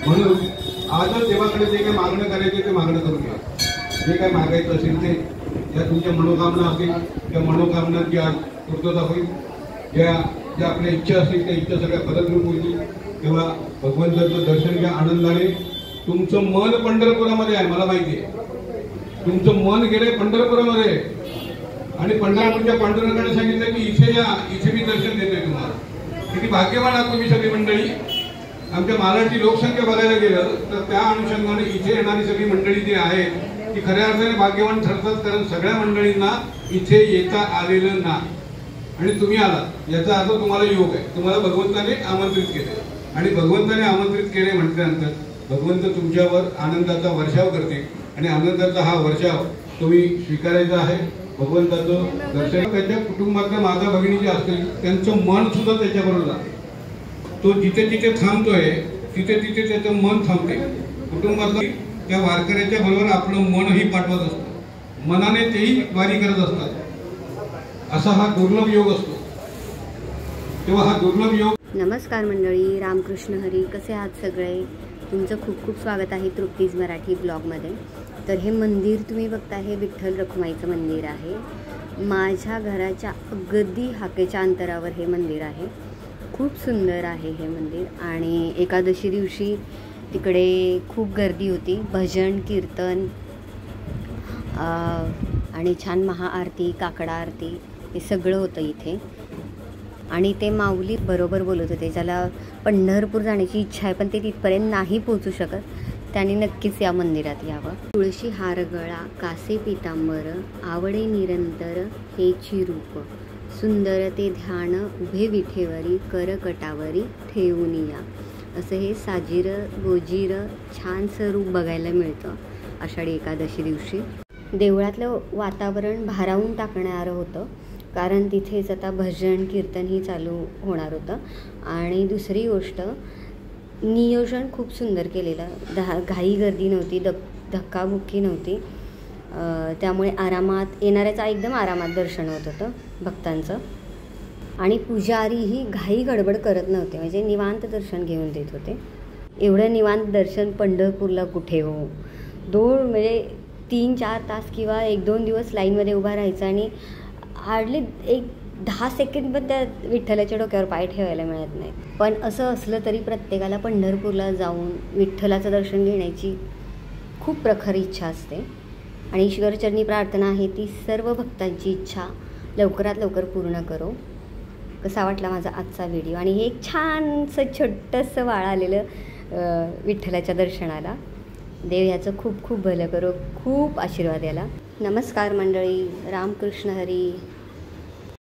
म्हणून आजच देवाकडे जे काही मागणं करायचे ते मागणं करून घ्या. जे काही मागायचं असेल ते, ज्या तुमच्या मनोकामना असतील त्या मनोकामनांची आज पूर्तता होईल. ज्या आपल्या इच्छा असतील त्या इच्छा सगळ्या फलद्रूप होईल. तेव्हा भगवंताचं दर्शन घ्या आनंदाने. तुमचं मन पंढरपुरामध्ये आहे, मला माहिती आहे. तुमचं मन गेलंय पंढरपुरामध्ये आणि पंढरपूरच्या पांडुरंगाने सांगितलं की इथे या, इथे मी दर्शन देतोय तुम्हाला. किती भाग्यवान आहात तुम्ही सगळी मंडळी. आमच्या महाराष्ट्राची लोकसंख्या बघायला गेलं तर त्या अनुषंगाने इथे येणारी सगळी मंडळी जी आहे ती खऱ्या अर्थाने भाग्यवान ठरतात. कारण सगळ्या मंडळींना इथे येता आलेलं ना, आणि तुम्ही आलात याचा अर्थ तुम्हाला योग आहे. तुम्हाला भगवंताने आमंत्रित केले आणि भगवंताने आमंत्रित केले म्हटल्यानंतर भगवंत तुमच्यावर आनंदाचा वर्षाव करते आणि आनंदाचा हा वर्षाव तुम्ही स्वीकारायचा आहे. भगवंताचं दर्शन त्याच्या कुटुंबातल्या माता भगिनी जे असतील त्यांचं मन सुद्धा त्याच्याबरोबर जाते. तो जिथे जिथे थांबतोय तिथे तिथे त्याचं मन थांबते. कुटुंबातलं त्या वारकऱ्याच्या बरोबर आपलं मनही पाठवत असतं. मनाने तेही वारी करत असतात. असा हा दुर्लभ योग असतो. तेव्हा हा दुर्लभ योग. नमस्कार मंडळी, रामकृष्ण हरी. कसे आहात सगळे? तुमचं खूप खूप स्वागत आहे तृप्तीज मराठी ब्लॉगमध्ये. तर हे मंदिर तुम्ही बघता, हे विठ्ठल रखुमाईचं मंदिर आहे. माझ्या घराच्या अगदी हाकेच्या अंतरावर हे मंदिर आहे. खूप सुंदर आहे हे मंदिर. आणि एकादशी दिवशी तिकडे खूप गर्दी होती. भजन कीर्तन आणि छान महाआरती, काकडा आरती हे सगळं होतं इथे. आणि ते माऊली बरोबर बोलत होते, ज्याला पंढरपूर जाण्याची इच्छा आहे पण ते तिथपर्यंत नाही पोहोचू शकत, त्यांनी नक्कीच या मंदिरात यावं. तुळशी हार गळा, कासे पितांबर, आवडे निरंतर हेची रूप, सुंदर ते ध्यान उभे विठेवरी, करकटावरी ठेवून या. असं हे साजीर गोजीर छानसं रूप बघायला मिळतं आषाढी एकादशी दिवशी. देवळातलं वातावरण भारावून टाकणारं होतं, कारण तिथेच आता भजन कीर्तनही चालू होणार होतं. आणि दुसरी गोष्ट, नियोजन खूप सुंदर केलेलं. घाई गर्दी नव्हती, धक्काबुक्की नव्हती. त्यामुळे आरामात येणाऱ्याचा एकदम आरामात दर्शन होत होतं भक्तांचं. आणि पुजारीही घाई गडबड करत नव्हते, म्हणजे निवांत दर्शन घेऊन देत होते. एवढं निवांत दर्शन पंढरपूरला कुठे हो. म्हणजे 3-4 तास किंवा 1-2 दिवस लाईनमध्ये उभा राहायचं आणि हार्डली 10 सेकंड पण त्या विठ्ठलाच्या डोक्यावर पाय ठेवायला मिळत नाही. पण असं असलं तरी प्रत्येकाला पंढरपूरला जाऊन विठ्ठलाचं दर्शन घेण्याची खूप प्रखर इच्छा असते. आणि ईश्वरचरणी प्रार्थना आहे ती सर्व भक्तांची इच्छा लवकरात लवकर पूर्ण करो. कसा वाटला माझा आजचा व्हिडिओ? आणि हे एक छानसं छोटंसं वाळ आलेलं विठ्ठलाच्या दर्शनाला. देव याचं खूप खूप भलं करो, खूप आशीर्वाद याला. नमस्कार मंडळी, रामकृष्ण हरी.